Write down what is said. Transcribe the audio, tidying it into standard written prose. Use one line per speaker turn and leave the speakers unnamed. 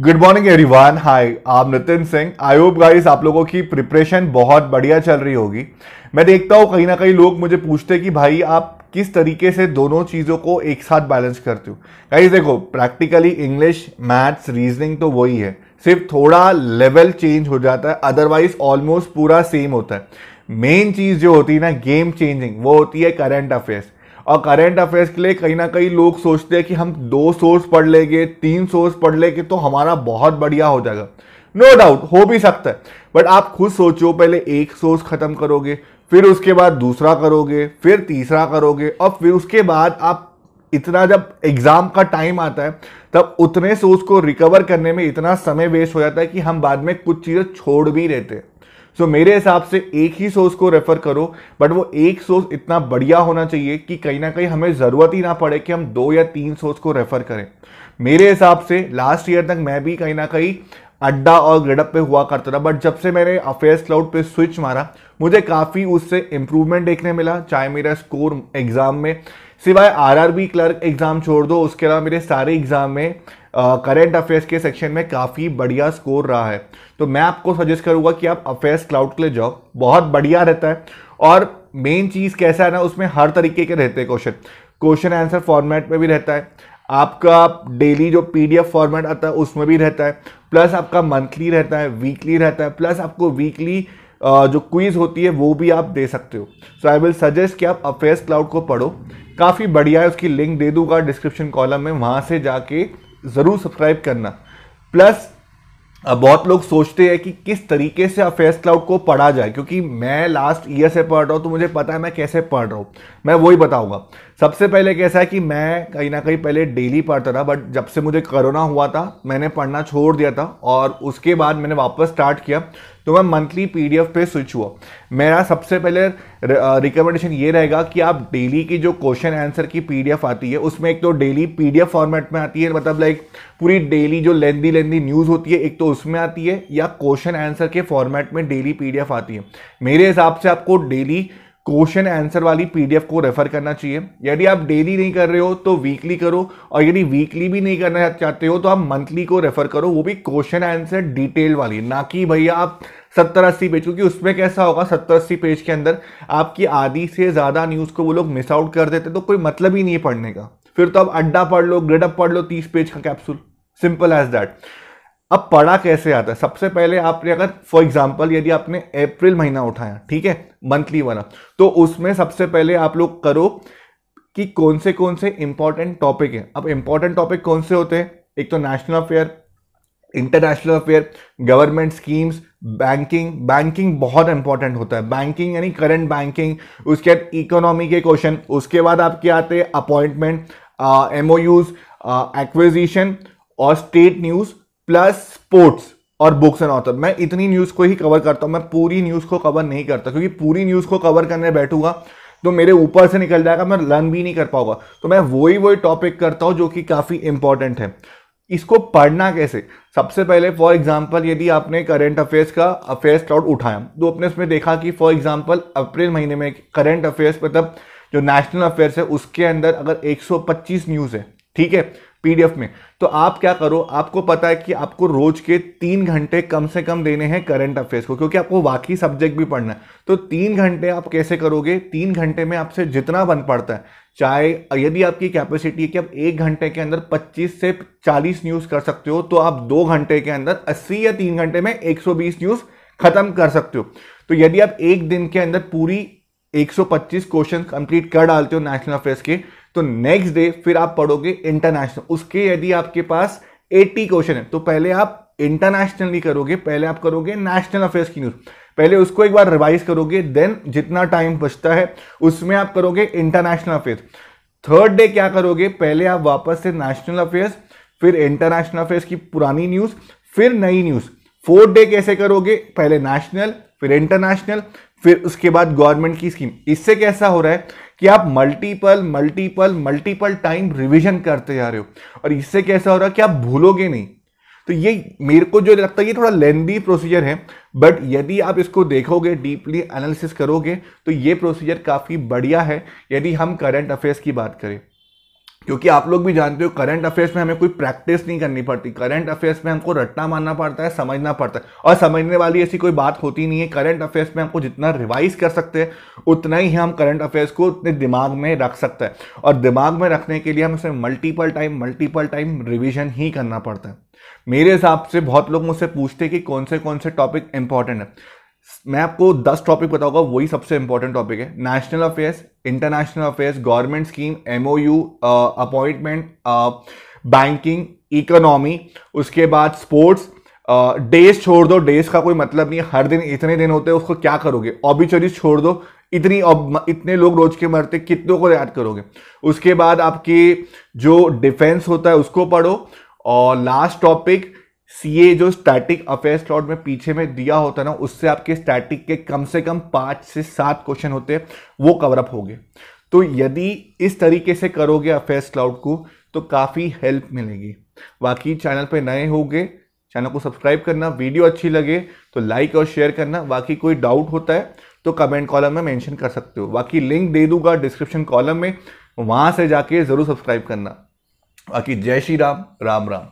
Good morning everyone. Hi, आप Nitin Singh. I hope guys आप लोगों की प्रिपरेशन बहुत बढ़िया चल रही होगी। मैं देखता हूँ कहीं ना कहीं लोग मुझे पूछते हैं कि भाई आप किस तरीके से दोनों चीज़ों को एक साथ बैलेंस करते हो। गाइस देखो, प्रैक्टिकली इंग्लिश, मैथ्स, रीजनिंग तो वही है, सिर्फ थोड़ा लेवल चेंज हो जाता है, अदरवाइज ऑलमोस्ट पूरा सेम होता है। मेन चीज़ जो होती है ना गेम चेंजिंग, वो होती है करंट अफेयर्स। और करंट अफेयर्स के लिए कहीं ना कहीं लोग सोचते हैं कि हम 2 सोर्स पढ़ लेंगे, 3 सोर्स पढ़ लेंगे तो हमारा बहुत बढ़िया हो जाएगा। नो डाउट हो भी सकता है, बट आप खुद सोचो, पहले एक सोर्स खत्म करोगे, फिर उसके बाद दूसरा करोगे, फिर तीसरा करोगे, और फिर उसके बाद आप इतना, जब एग्जाम का टाइम आता है तब उतने सोर्स को रिकवर करने में इतना समय वेस्ट हो जाता है कि हम बाद में कुछ चीजें छोड़ भी देते हैं। सो मेरे हिसाब से एक ही सोर्स को रेफर करो, बट वो एक सोर्स इतना बढ़िया होना चाहिए कि कहीं ना कहीं हमें जरूरत ही ना पड़े कि हम 2 या 3 सोर्स को रेफर करें। मेरे हिसाब से लास्ट ईयर तक मैं भी कहीं ना कहीं अड्डा और ग्रेडअप पे हुआ करता था, बट जब से मैंने अफेयर्स क्लाउड पे स्विच मारा मुझे काफ़ी उससे इंप्रूवमेंट देखने मिला। चाहे मेरा स्कोर एग्जाम में, सिवाय आरआरबी क्लर्क एग्जाम छोड़ दो, उसके अलावा मेरे सारे एग्जाम में करंट अफेयर्स के सेक्शन में काफ़ी बढ़िया स्कोर रहा है। तो मैं आपको सजेस्ट करूंगा कि आप अफेयर्स क्लाउड के लिए जाओ, बहुत बढ़िया रहता है। और मेन चीज़ कैसा है ना, उसमें हर तरीके के रहते हैं क्वेश्चन आंसर फॉर्मेट में भी रहता है, आपका डेली जो पीडीएफ फॉर्मेट आता है उसमें भी रहता है, प्लस आपका मंथली रहता है, वीकली रहता है, प्लस आपको वीकली जो क्विज होती है वो भी आप दे सकते हो। सो आई विल सजेस्ट कि आप अफेयर्स क्लाउड को पढ़ो, काफ़ी बढ़िया है। उसकी लिंक दे दूंगा डिस्क्रिप्शन कॉलम में, वहाँ से जाके ज़रूर सब्सक्राइब करना। प्लस बहुत लोग सोचते हैं कि किस तरीके से अफेयर्स क्लाउड को पढ़ा जाए, क्योंकि मैं लास्ट ईयर से पढ़ रहा हूँ तो मुझे पता है मैं कैसे पढ़ रहा हूँ। मैं वही बताऊंगा। सबसे पहले कैसा है कि मैं कहीं ना कहीं पहले डेली पढ़ता था, बट जब से मुझे कोरोना हुआ था मैंने पढ़ना छोड़ दिया था, और उसके बाद मैंने वापस स्टार्ट किया तो मैं मंथली पीडीएफ पे स्विच हुआ। मेरा सबसे पहले रिकमेंडेशन ये रहेगा कि आप डेली की जो क्वेश्चन आंसर की पीडीएफ आती है उसमें एक तो डेली पीडीएफ फॉर्मेट में आती है, मतलब लाइक पूरी डेली जो लेंदी न्यूज़ होती है एक तो उसमें आती है, या क्वेश्चन आंसर के फॉर्मेट में डेली पीडीएफ आती है। मेरे हिसाब से आपको डेली क्वेश्चन आंसर वाली पीडीएफ को रेफर करना चाहिए। यदि आप डेली नहीं कर रहे हो तो वीकली करो, और यदि वीकली भी नहीं करना चाहते हो तो आप मंथली को रेफर करो, वो भी क्वेश्चन आंसर डिटेल वाली, ना कि भैया आप 70-80 पेज, क्योंकि उसमें कैसा होगा 70-80 पेज के अंदर आपकी आधी से ज्यादा न्यूज को वो लोग मिस आउट कर देते, तो कोई मतलब ही नहीं है पढ़ने का। फिर तो आप अड्डा पढ़ लो, ग्रेडअप पढ़ लो, 30 पेज का कैप्सूल, सिंपल एज दैट। अब पढ़ा कैसे आता है, सबसे पहले आपने, अगर फॉर एग्जांपल यदि आपने अप्रैल महीना उठाया, ठीक है, मंथली वाला, तो उसमें सबसे पहले आप लोग करो कि कौन से इंपॉर्टेंट टॉपिक है। अब इंपॉर्टेंट टॉपिक कौन से होते हैं, एक तो national affair, international affair, government schemes, banking बहुत इंपॉर्टेंट होता है, बैंकिंग यानी करंट बैंकिंग, उसके बाद इकोनॉमी के क्वेश्चन, उसके बाद आपके आते हैं अपॉइंटमेंट, एमओयूज, एक्विजिशन और स्टेट न्यूज, प्लस स्पोर्ट्स और बुक्स एंड ऑथर। मैं इतनी न्यूज को ही कवर करता हूं, मैं पूरी न्यूज को कवर नहीं करता, क्योंकि पूरी न्यूज को कवर करने बैठूंगा तो मेरे ऊपर से निकल जाएगा, मैं लर्न भी नहीं कर पाऊंगा। तो मैं वही टॉपिक करता हूं जो कि काफी इंपॉर्टेंट है। इसको पढ़ना कैसे, सबसे पहले फॉर एग्जांपल यदि आपने करंट अफेयर्स का अफेयर्स क्लाउड उठाया तो आपने उसमें देखा कि फॉर एग्जांपल अप्रैल महीने में करंट अफेयर्स, मतलब जो नेशनल अफेयर्स है उसके अंदर अगर 125 न्यूज है, ठीक है, पीडीएफ में, तो आप क्या करो, आपको पता है कि आपको रोज के 3 घंटे कम से कम देने हैं करंट अफेयर्स को, क्योंकि आपको बाकी सब्जेक्ट भी पढ़ना है। तो 3 घंटे आप कैसे करोगे, 3 घंटे में आपसे जितना बन पड़ता है, चाहे यदि आपकी कैपेसिटी है कि आप 1 घंटे के अंदर 25 से 40 न्यूज कर सकते हो, तो आप 2 घंटे के अंदर 80 या 3 घंटे में 120 न्यूज खत्म कर सकते हो। तो यदि आप एक दिन के अंदर पूरी 125 क्वेश्चन कंप्लीट कर डालते हो नेशनल अफेयर्स के, तो नेक्स्ट डे फिर आप पढ़ोगे इंटरनेशनल, उसके यदि आपके पास 80 क्वेश्चन है तो पहले आप इंटरनेशनल नहीं करोगे, पहले आप करोगे नेशनल अफेयर्स की न्यूज, पहले उसको एक बार रिवाइज करोगे, देन जितना टाइम बचता है उसमें आप करोगे इंटरनेशनल अफेयर्स। थर्ड डे क्या करोगे, पहले आप वापस से नेशनल अफेयर्स, फिर इंटरनेशनल अफेयर्स की पुरानी न्यूज, फिर नई न्यूज। फोर्थ डे कैसे करोगे, पहले नेशनल, फिर इंटरनेशनल, फिर उसके बाद गवर्नमेंट की स्कीम। इससे कैसा हो रहा है कि आप मल्टीपल टाइम रिवीजन करते जा रहे हो, और इससे कैसा हो रहा है कि आप भूलोगे नहीं। तो ये मेरे को जो लगता है ये थोड़ा लेंदी प्रोसीजर है, बट यदि आप इसको देखोगे, डीपली एनालिसिस करोगे, तो ये प्रोसीजर काफी बढ़िया है यदि हम करंट अफेयर्स की बात करें। क्योंकि आप लोग भी जानते हो करंट अफेयर्स में हमें कोई प्रैक्टिस नहीं करनी पड़ती। करंट अफेयर्स में हमको रट्टा मारना पड़ता है, समझना पड़ता है, और समझने वाली ऐसी कोई बात होती नहीं है। करंट अफेयर्स में हमको जितना रिवाइज कर सकते हैं उतना ही हम करंट अफेयर्स को अपने दिमाग में रख सकते हैं, और दिमाग में रखने के लिए हमें उसे मल्टीपल टाइम रिविजन ही करना पड़ता है। मेरे हिसाब से बहुत लोग मुझसे पूछते हैं कि कौन से टॉपिक इंपॉर्टेंट है। मैं आपको 10 टॉपिक बताऊंगा, वही सबसे इंपॉर्टेंट टॉपिक है। National affairs, international affairs, government scheme, MOU, appointment, banking, economy, उसके बाद स्पोर्ट्स। डेज छोड़ दो, डेज का कोई मतलब नहीं है, हर दिन इतने दिन होते हैं, उसको क्या करोगे। ऑबिचुरीज छोड़ दो, इतने लोग रोज के मरते, कितनों को याद करोगे। उसके बाद आपकी जो डिफेंस होता है उसको पढ़ो, और लास्ट टॉपिक सीए जो स्टैटिक अफेयर स्लॉट में पीछे में दिया होता है ना, उससे आपके स्टैटिक के कम से कम 5 से 7 क्वेश्चन होते हैं, वो कवर अप हो गए। तो यदि इस तरीके से करोगे अफेयर स्लॉट को तो काफ़ी हेल्प मिलेगी। बाकी चैनल पे नए होगे, चैनल को सब्सक्राइब करना, वीडियो अच्छी लगे तो लाइक और शेयर करना। बाकी कोई डाउट होता है तो कमेंट कॉलम में मेंशन कर सकते हो, बाकी लिंक दे दूंगा डिस्क्रिप्शन कॉलम में, वहां से जाके जरूर सब्सक्राइब करना। बाकी जय श्री राम, राम राम।